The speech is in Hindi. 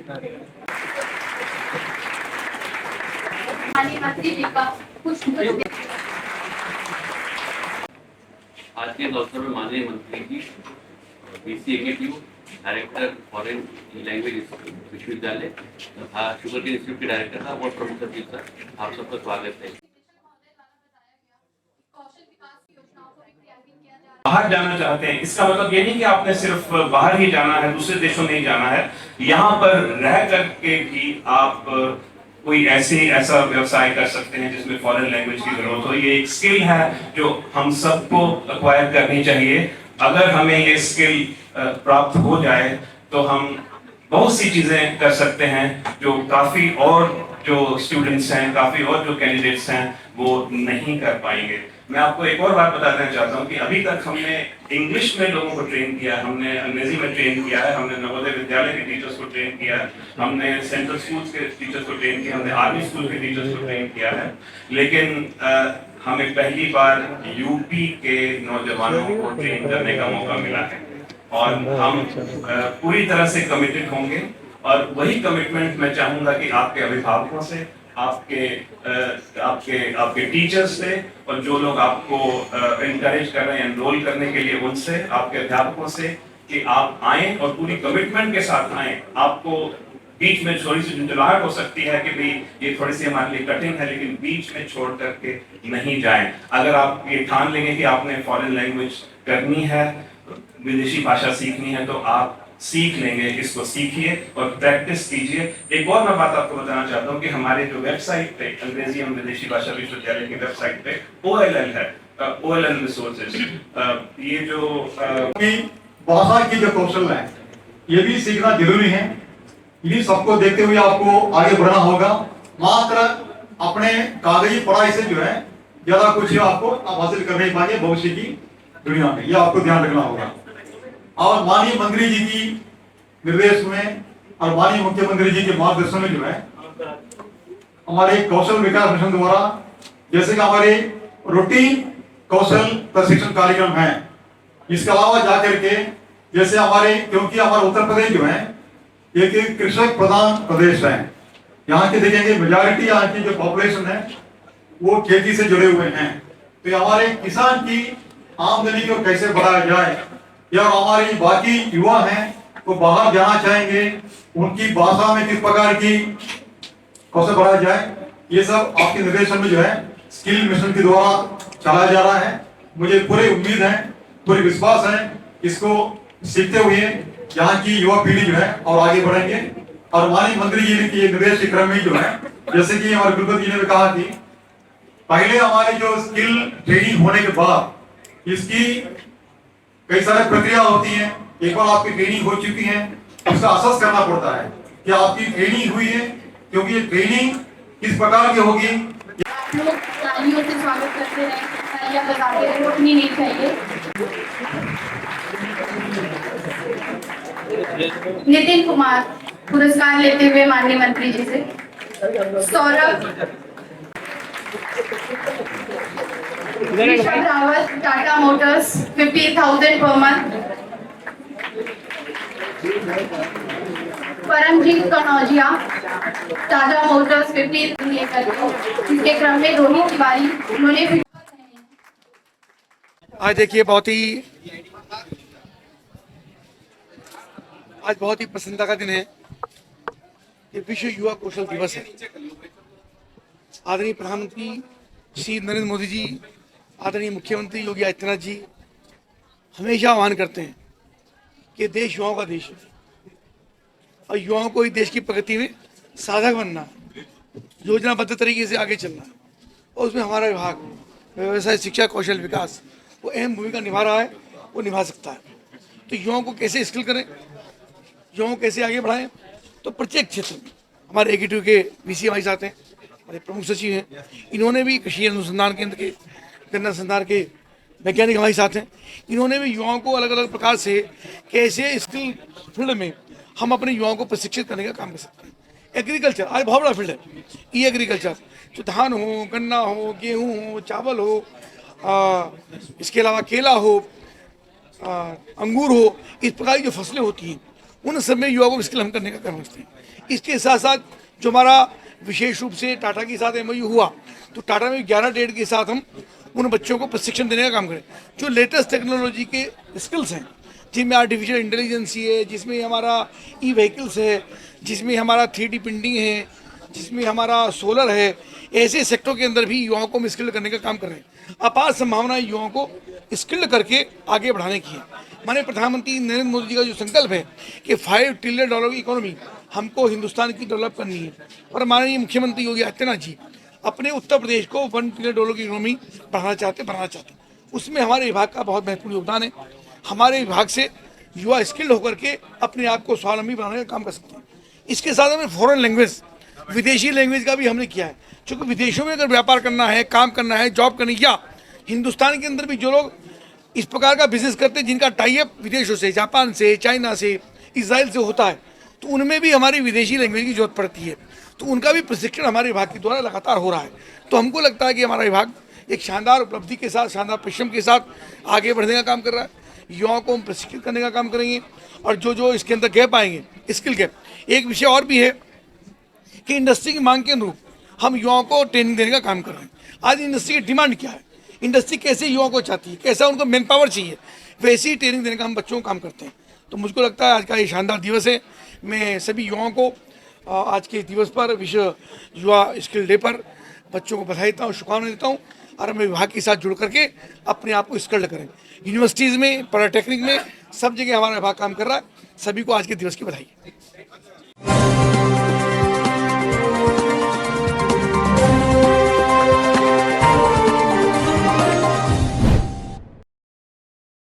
आज के अवसर में माननीय मंत्री जी BCAKTU डायरेक्टर फॉरेन लैंग्वेज विश्वविद्यालय तथा शुगर केन इंस्टीट्यूट के डायरेक्टर साहब और प्रोफेसर जी सर, आप सबका स्वागत है। बाहर जाना चाहते हैं, इसका मतलब ये नहीं कि आपने सिर्फ बाहर ही जाना है, दूसरे देशों में ही जाना है। यहाँ पर रह करके भी आप कोई ऐसा व्यवसाय कर सकते हैं जिसमें फॉरेन लैंग्वेज की जरूरत हो। ये एक स्किल है जो हम सबको एक्वायर करनी चाहिए। अगर हमें ये स्किल प्राप्त हो जाए तो हम बहुत सी चीजें कर सकते हैं जो काफी और जो स्टूडेंट्स हैं, काफी और जो कैंडिडेट्स हैं वो नहीं कर पाएंगे। मैं आपको एक और बात बता देना चाहता हूँ कि अभी तक हमने इंग्लिश में लोगों को ट्रेन किया है, हमने अंग्रेजी में ट्रेन किया है, हमने नवोदय विद्यालय के टीचर्स को ट्रेन किया है, हमने सेंट्रल स्कूल्स के टीचर्स को ट्रेन किया, हमने आर्मी स्कूल के टीचर्स को ट्रेन किया है। लेकिन हमें पहली बार यूपी के नौजवानों को ट्रेन करने का मौका मिला है और हम पूरी तरह से कमिटेड होंगे। और वही कमिटमेंट मैं चाहूंगा कि आपके अभिभावकों से, आपके टीचर्स से और जो लोग आपको इनकरेज कर रहे हैं एनरोल करने के लिए उनसे, आपके अध्यापकों से, कि आप आए और पूरी कमिटमेंट के साथ आए। आपको बीच में थोड़ी सी झुंझलाहट हो सकती है कि भाई ये थोड़ी सी हमारे लिए कठिन है, लेकिन बीच में छोड़ करके नहीं जाएं। अगर आप ये ठान लेंगे कि आपने फॉरेन लैंग्वेज करनी है, विदेशी भाषा सीखनी है, तो आप सीख लेंगे। इसको सीखिए और प्रैक्टिस कीजिए। एक और मैं बात आपको बताना चाहता हूँ कि हमारे जो वेबसाइट पे अंग्रेजी एवं विदेशी भाषा विश्वविद्यालय की वेबसाइट पे OLL है, OLL रिसोर्सेज। ये जो भाषा की जो कौशल है ये भी सीखना जरूरी है। इन्हीं सबको देखते हुए आपको आगे बढ़ना होगा। मात्र अपने कागजी पढ़ाई से जो है ज्यादा कुछ आपको आप हासिल कर नहीं पाएंगे भविष्य की दुनिया में, ये आपको ध्यान रखना होगा। और माननीय मंत्री जी की निर्देश में और माननीय मुख्यमंत्री जी के मार्गदर्शन में जो है हमारे कौशल विकास मिशन द्वारा जैसे कि हमारे रूटीन कौशल प्रशिक्षण कार्यक्रम है, इसके अलावा जाकर के जैसे हमारे, क्योंकि हमारा उत्तर प्रदेश जो है एक कृषक प्रधान प्रदेश है, यहाँ के देखेंगे मेजॉरिटी यहाँ की जो पॉपुलेशन है वो खेती से जुड़े हुए हैं। तो हमारे किसान की आमदनी को कैसे बढ़ाया जाए, या हमारे बाकी युवा हैं वो बाहर जाना चाहेंगे, उनकी भाषा में किस प्रकार की कौशल बढ़ाया जाए, ये सब आपके निर्देशन में जो है स्किल मिशन के द्वारा चलाया जा रहा है। मुझे पूरी उम्मीद है, पूरी विश्वास है, इसको सीखते हुए यहाँ की युवा पीढ़ी जो है और आगे बढ़ेंगे। और माननीय मंत्री जी ने किए निर्देश के क्रम में जो है, जैसे कि हमारे गुरुपति जी ने भी कहा कि पहले हमारे जो स्किल ट्रेनिंग होने के बाद इसकी कई सारे प्रक्रिया होती है। एक बार आपकी ट्रेनिंग हो चुकी है, उसका असेस करना पड़ता है कि आपकी ट्रेनिंग हुई है, क्योंकि ये ट्रेनिंग किस प्रकार की होगी। लोग तालियों से स्वागत करते हैं, तालियां बजाते हैं, रोकनी नहीं चाहिए। नितिन कुमार पुरस्कार लेते हुए माननीय मंत्री जी से। सौरभ ऋषभ रावत टाटा मोटर्स 50,000 पर मंथ। परमजीत कनौजिया टाटा मोटर्स 50 लेकर, इसके क्रम में रोहित तिवारी, उन्होंने भी। आज देखिए बहुत ही प्रसन्नता का दिन है कि विश्व युवा कौशल दिवस है। आदरणीय प्रधानमंत्री श्री नरेंद्र मोदी जी, आदरणीय मुख्यमंत्री योगी आदित्यनाथ जी हमेशा आह्वान करते हैं कि देश युवाओं का देश है और युवाओं को ही देश की प्रगति में साधक बनना है, योजनाबद्ध तरीके से आगे चलना है। और उसमें हमारा विभाग व्यवसाय शिक्षा कौशल विकास वो अहम भूमिका निभा रहा है, वो निभा सकता है। तो युवाओं को कैसे स्किल करें, युवाओं को कैसे आगे बढ़ाएं, तो प्रत्येक क्षेत्र में हमारे एकेटिव के VC हमारे साथ हैं, हमारे प्रमुख सचिव हैं, इन्होंने भी कृषि अनुसंधान केंद्र के गन्ना संधार के वैज्ञानिक हमारे साथ हैं। इन्होंने भी युवाओं को अलग अलग प्रकार से कैसे स्किल फील्ड में हम अपने युवाओं को प्रशिक्षित करने का काम कर सकते हैं। एग्रीकल्चर आज बहुत बड़ा फील्ड है, ई एग्रीकल्चर, जो धान हो, गन्ना हो, गेहूँ हो, चावल हो, इसके अलावा केला हो, अंगूर हो, इस प्रकार की जो फसलें होती हैं उन सब में युवाओं को स्किल हम करने का काम करते हैं। इसके साथ साथ जो हमारा विशेष रूप से टाटा के साथ MOU हुआ, तो टाटा में 11 डेट के साथ हम उन बच्चों को प्रशिक्षण देने का काम करें जो लेटेस्ट टेक्नोलॉजी के स्किल्स हैं, जिनमें आर्टिफिशियल इंटेलिजेंस है, जिसमें हमारा ई-व्हीकल्स है, जिसमें हमारा 3D प्रिंटिंग है, जिसमें हमारा सोलर है। ऐसे सेक्टर के अंदर भी युवाओं को हम स्किल्ड करने का काम कर रहे हैं। अपार संभावनाएं युवाओं को स्किल्ड करके आगे बढ़ाने की है। माननीय प्रधानमंत्री नरेंद्र मोदी जी का जो संकल्प है कि $5 ट्रिलियन की इकोनॉमी हमको हिंदुस्तान की डेवलप करनी है, और माननीय मुख्यमंत्री योगी आदित्यनाथ जी अपने उत्तर प्रदेश को $1 ट्रिलियन की इकोनॉमी बढ़ाना चाहते। उसमें हमारे विभाग का बहुत महत्वपूर्ण योगदान है। हमारे विभाग से युवा स्किल्ड होकर के अपने आप को स्वावलंबी बनाने का काम कर सकते हैं। इसके साथ हमें फॉरेन लैंग्वेज, विदेशी लैंग्वेज का भी हमने किया है, क्योंकि विदेशों में अगर व्यापार करना है, काम करना है, जॉब करनी, या हिंदुस्तान के अंदर भी जो लोग इस प्रकार का बिजनेस करते हैं जिनका टाई अप विदेशों से, जापान से, चाइना से, इजराइल से होता है, तो उनमें भी हमारी विदेशी लैंग्वेज की जरूरत पड़ती है। तो उनका भी प्रशिक्षण हमारे विभाग के द्वारा लगातार हो रहा है। तो हमको लगता है कि हमारा विभाग एक शानदार उपलब्धि के साथ, शानदार परिश्रम के साथ आगे बढ़ने का काम कर रहा है। युवाओं को हम प्रशिक्षित करने का काम करेंगे, और जो इसके अंदर गैप आएंगे, स्किल गैप, एक विषय और भी है कि इंडस्ट्री की मांग के अनुरूप हम युवाओं को ट्रेनिंग देने का काम कर रहे हैं। आज इंडस्ट्री की डिमांड क्या है, इंडस्ट्री कैसे युवाओं को चाहती है, कैसा उनको मैन पावर चाहिए, वैसी ही ट्रेनिंग देने का हम बच्चों को काम करते हैं। तो मुझको लगता है आज का ये शानदार दिवस है। मैं सभी युवाओं को आज के दिवस पर, विश्व युवा स्किल डे पर बच्चों को बधाई देता हूँ, शुभकामनाएं देता हूँ, और हमें विभाग के साथ जुड़ करके अपने आप को स्किल्ड करें। यूनिवर्सिटीज़ में, पॉलिटेक्निक में, सब जगह हमारा विभाग काम कर रहा है। सभी को आज के दिवस की बधाई।